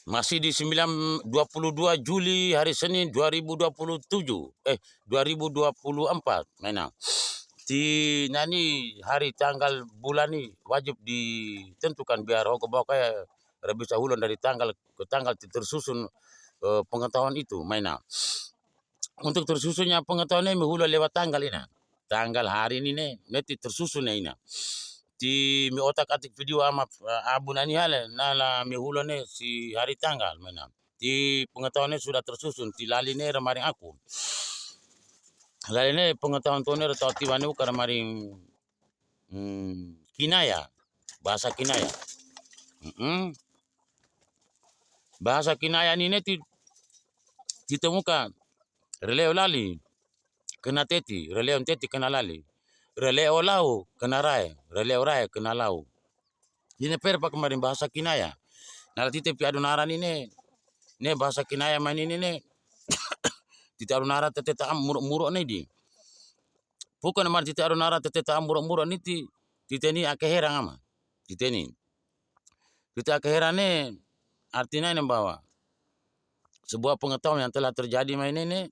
Masih di 22 Juli hari Senin 2027 2024 mana. Ti nani hari tanggal bulan ni wajib ditentukan biar ho bawa kayak bisa ulang dari tanggal ke tanggal tersusun pengetahuan itu mana. Untuk tersusunnya pengetahuan ini hula lewat tanggal ini. Tanggal hari ini nanti tersusun ini. Ti mi otak atik video ama abu nani hale nala mi hula ne si hari tanggal mana. Ti pengetahuannya sudah tersusun ti lali ne remaring aku. Lali ne pengetahuan tone retau ti wanu remaring kinaya, bahasa kinaya. Bahasa kinaya ini ditemukan releo lali kena teti, releo teti kena lali. Releo lau kena rai, releo rai kena lau. Ini perpa kemarin bahasa kinaya. Nah, tite pi adunaran ini bahasa kinaya main ini tite adunara tete ta muro ne di. Bukan mar tite adunara tete ta muro ni tite ni akeherang ama. Tite ni. Tite akeherang ne artinya ini bahwa sebuah pengetahuan yang telah terjadi main ini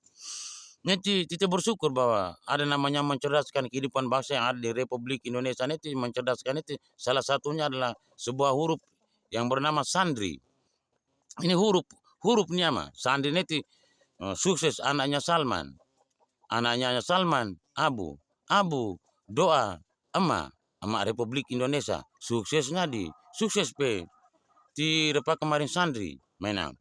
nanti kita bersyukur bahwa ada namanya mencerdaskan kehidupan bangsa yang ada di Republik Indonesia ini. Mencerdaskan itu salah satunya adalah sebuah huruf yang bernama sandri. Ini hurufnya mah sandri itu sukses anaknya Salman. Anaknya Salman Abu doa ama Republik Indonesia suksesnya sukses pe di repa kemarin sandri mainan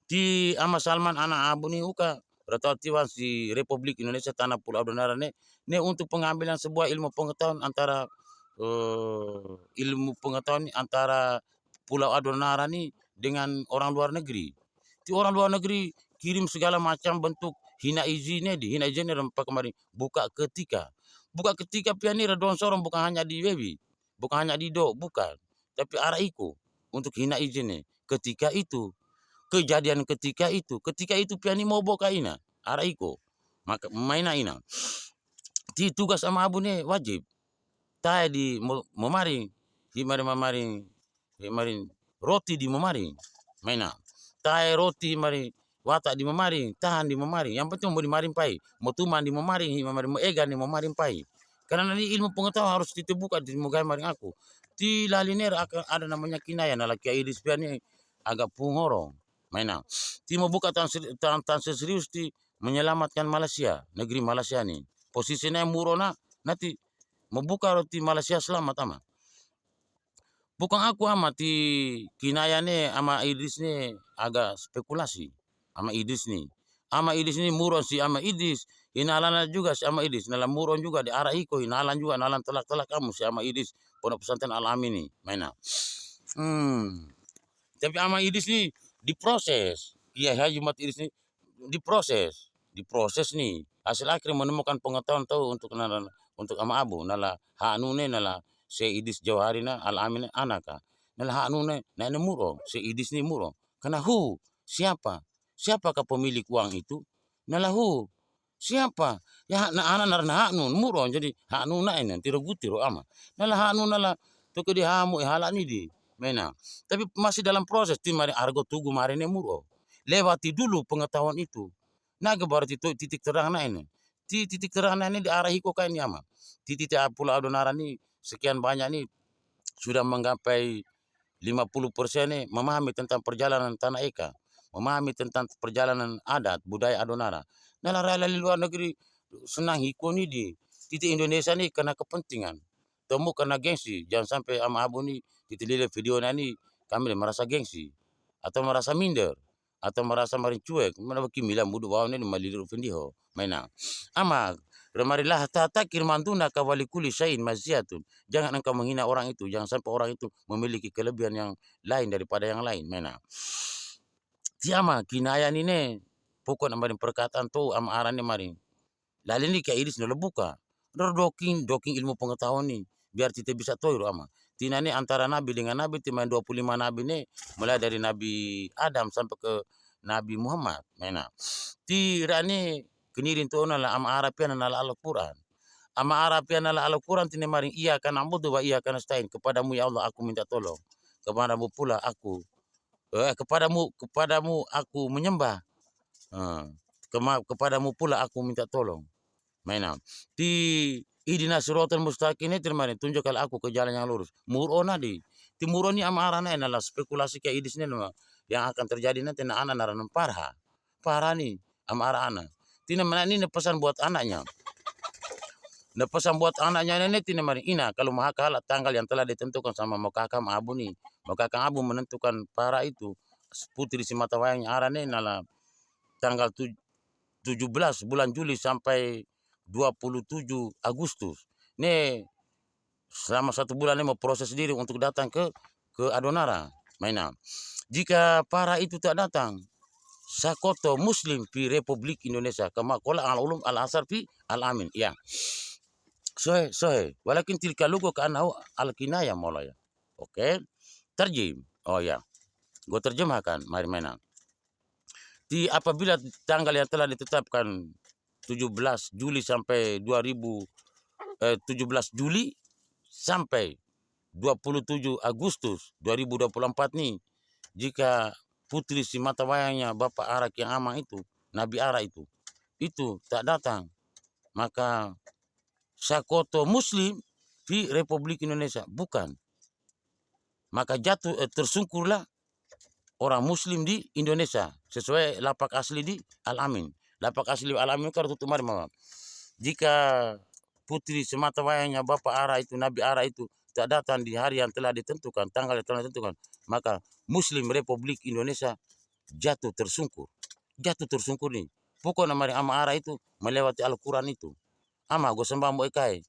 di ama Salman anak Abu nih uka Retauan si Republik Indonesia Tanah Pulau Adonara ne untuk pengambilan sebuah ilmu pengetahuan antara antara Pulau Adonara nih dengan orang luar negeri. Ti orang luar negeri kirim segala macam bentuk hina izinnya hina izinnya rempa kemarin buka ketika pianira don sorong bukan hanya di baby, bukan hanya di do, bukan, tapi arah iko untuk hina izinnya. Ketika itu kejadian ketika itu piani mau boka ina arah iko maka maina ina di tugas sama abu ne wajib tai di memaring himaring roti di memaring maina tai roti mari watak di memaring tahan di memaring yang penting mau dimaring pai mau tuman di memaring himari mau egan di memaring pai karena ini ilmu pengetahuan harus ditebuka di mugai maring aku di laliner akan ada namanya kinaya nala kiai idis piani agak pungorong mainan. Ti mau buka tan serius ti menyelamatkan Malaysia, negeri Malaysia nih. Posisinya murona nanti membuka roti Malaysia selamat ama. Bukan aku ama ti kinaya nih ama Idris nih agak spekulasi ama Idris nih. Ama Idris nih muron si ama Idris. Inalan juga si ama Idris. Nalan muron juga di arah iko. Inalan juga nalan telak-telak kamu si ama Idris. Pondok pesantren Al-Amin nih. Mainan. Tapi ama Idris nih diproses. Iya, Jumat Idris nih diproses nih. Hasil akhir menemukan pengetahuan tahu untuk ama abu nala hanune nala se Idris Jauharina Al-Amin anaka. Nala hanune na muro se Idris nih muro. Karena siapakah pemilik uang itu? Nala siapa? Ya na narna hanun muro jadi hanun na ini tiro gutiro ama. Nala hanun nala toko di hamu halak ni di. Mena. Tapi masih dalam proses tim mari argo tugu mari ne muro. Lewati dulu pengetahuan itu. Naga baru titik terang na ini. Titik terang na ini diarahi kok kain ama. Titik Pulau Adonara ini sekian banyak nih sudah menggapai 50% nih memahami tentang perjalanan tanah eka. Memahami tentang perjalanan adat budaya Adonara. Nah, rela di luar negeri senang hiko nih di titik Indonesia nih karena kepentingan. Temu karena gengsi. Jangan sampai ama abu nih titik video ini kami merasa gengsi atau merasa minder atau merasa marin cuek mana baki milam budu bawa ini maliru fendiho mainan ama remarilah tata kirmantuna kawali kuli sain maziatun jangan engkau menghina orang itu jangan sampai orang itu memiliki kelebihan yang lain daripada yang lain mainan tiama kinaya ini pokok namarin perkataan tu ama arane maring lalu ini kayak iris nolo buka doking ilmu pengetahuan nih biar kita bisa tahu ama tina ini antara nabi dengan nabi timain 25 nabi nih mulai dari Nabi Adam sampai ke Nabi Muhammad mena ti rani kenirin tu nala ama Arabian nala Al-Quran ama Arabian nala Al-Quran tini maring iya kan ambudu wa iya kan stain kepadamu ya Allah aku minta tolong kepadamu pula aku kepadamu aku menyembah, kepadamu pula aku minta tolong. Mainam. Ti idina siratal mustaqim ini termari tunjukkan aku ke jalan yang lurus. Murona di. Ti muroni amarana adalah spekulasi ke idis ini yang akan terjadi nanti na anak naranam parha. Parha nih amara anak. Tina mana ini pesan buat anaknya. Nah pesan buat anaknya ini tina mari ina kalau mau kalah tanggal yang telah ditentukan sama Mokakam Abu nih. Mokakam Abu menentukan para itu putri si mata wayang arane nala tanggal 17 bulan Juli sampai 27 Agustus. Nih selama 1 bulan ini mau proses diri untuk datang ke Adonara. Mainam. Jika para itu tak datang, Sakoto Muslim di Republik Indonesia kama kola al ulum al asar fi al amin. Ya. Sohe. Walakin tilka lugo ka anau al kinaya mulai. Oke. Terjem. Oh ya. Gue terjemahkan. Mari mainan. Apabila tanggal yang telah ditetapkan 17 Juli sampai 17 Juli sampai 27 Agustus 2024 nih, jika putri si mata wayangnya Bapak Arak yang ama itu, Nabi Ara itu tak datang, maka Sakoto Muslim di Republik Indonesia bukan. Maka jatuh tersungkurlah orang Muslim di Indonesia sesuai lapak asli di Al-Amin. Lapak asli Al-Amin kartu tumar mama. Jika putri semata wayangnya Bapak Ara itu, Nabi Ara itu tak datang di hari yang telah ditentukan, tanggal yang telah ditentukan, maka Muslim Republik Indonesia jatuh tersungkur. Jatuh tersungkur nih. Pokoknya mari ama Ara itu melewati Al-Quran itu. Ama gue sembah mo ikai.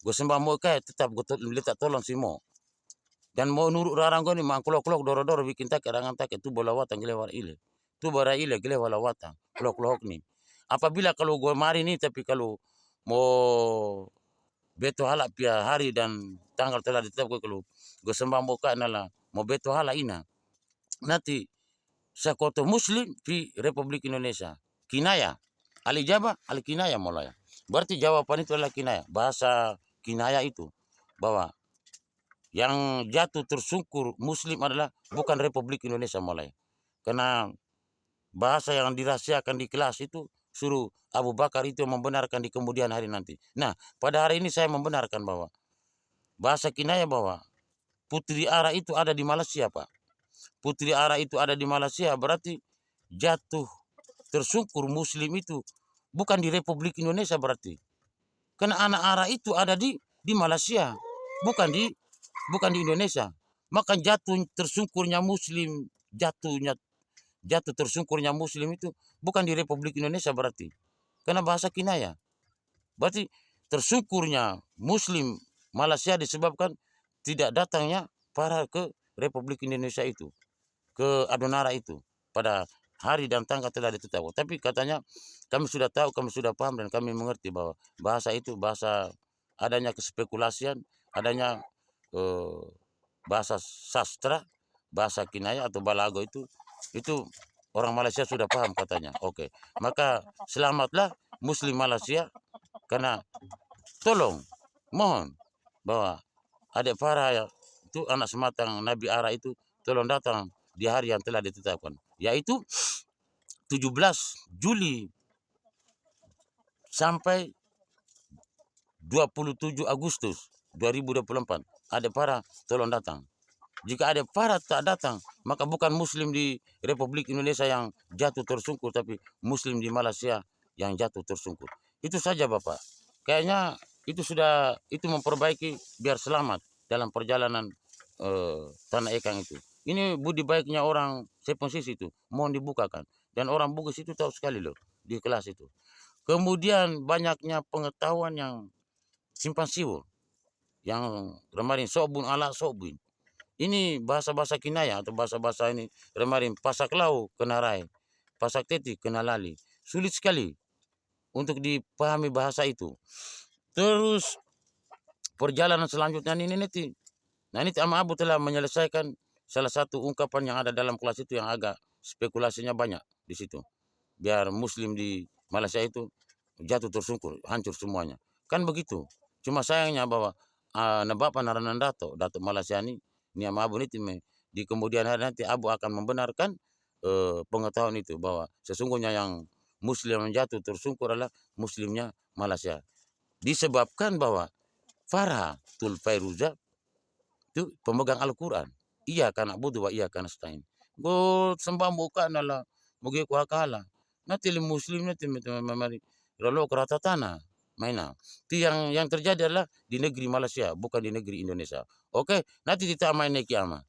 Gue sembah mo ikai tetap gue letak tolong si mo. Dan mau nurut rarang gue nih mangkulok-kulok doro-doro bikin tak rangan tak itu bola watang gelewar ile. Tu bara ile gelewar watang. Kulok-kulok nih. Apabila kalau gue mari nih tapi kalau mau beto halak pia hari dan tanggal telah ditetapkan kalau gue sembah mo ka nala mau beto halak ina. Nanti Sakoto Muslim di Republik Indonesia. Kinaya. Alijaba, al-kinaya mulai. Berarti jawaban itu adalah kinaya. Bahasa kinaya itu bahwa yang jatuh tersungkur Muslim adalah bukan Republik Indonesia mulai. Karena bahasa yang dirahasiakan di kelas itu suruh Abu Bakar itu membenarkan di kemudian hari nanti. Nah, pada hari ini saya membenarkan bahwa bahasa kinaya bahwa Putri Ara itu ada di Malaysia, Pak. Putri Ara itu ada di Malaysia berarti jatuh tersungkur Muslim itu bukan di Republik Indonesia berarti. Karena anak Ara itu ada di Malaysia, bukan di Indonesia. Maka jatuh tersungkurnya Muslim, jatuh tersungkurnya Muslim itu bukan di Republik Indonesia berarti. Karena bahasa kinaya. Berarti tersungkurnya Muslim Malaysia disebabkan tidak datangnya para ke Republik Indonesia itu, ke Adonara itu pada hari dan tanggal telah ditetapkan. Tapi katanya kami sudah tahu, kami sudah paham dan kami mengerti bahwa bahasa itu bahasa adanya kespekulasian, adanya bahasa sastra, bahasa kinaya atau balago itu orang Malaysia sudah paham katanya. Oke. Maka selamatlah Muslim Malaysia karena tolong mohon bahwa adik Farah itu anak sematang Nabi Ara itu tolong datang di hari yang telah ditetapkan, yaitu 17 Juli sampai 27 Agustus 2024. Adik Farah tolong datang. Jika adik Farah tak datang, maka bukan Muslim di Republik Indonesia yang jatuh tersungkur, tapi Muslim di Malaysia yang jatuh tersungkur. Itu saja Bapak. Kayaknya itu sudah memperbaiki biar selamat dalam perjalanan Tanah Ekang itu. Ini budi baiknya orang Sepensis itu, mohon dibukakan. Dan orang Bugis itu tahu sekali loh di kelas itu. Kemudian banyaknya pengetahuan yang simpan siur, yang kemarin sobun ala sobun. Ini bahasa-bahasa kinaya atau bahasa-bahasa ini kemarin pasak lau kena rai, pasak teti kena lali. Sulit sekali untuk dipahami bahasa itu. Terus perjalanan selanjutnya ini nanti. Nah ini Ama Abu telah menyelesaikan salah satu ungkapan yang ada dalam kelas itu yang agak spekulasinya banyak di situ. Biar Muslim di Malaysia itu jatuh tersungkur, hancur semuanya. Kan begitu. Cuma sayangnya bahwa na Bapak Naranan Dato Malaysia ini Ama Abu ini di kemudian hari nanti Abu akan membenarkan pengetahuan itu bahwa sesungguhnya yang Muslim yang jatuh tersungkur adalah Muslimnya Malaysia. Disebabkan bahwa Farha Tul Fairuza itu pemegang Al-Quran. Iya kana budu wa iya kana stain. Go sembah muka nala mugi ko akala. Nanti Muslim nanti mari lalu kerata tanah mainan. Itu yang terjadi adalah di negeri Malaysia, bukan di negeri Indonesia. Oke, nanti kita main kiamat.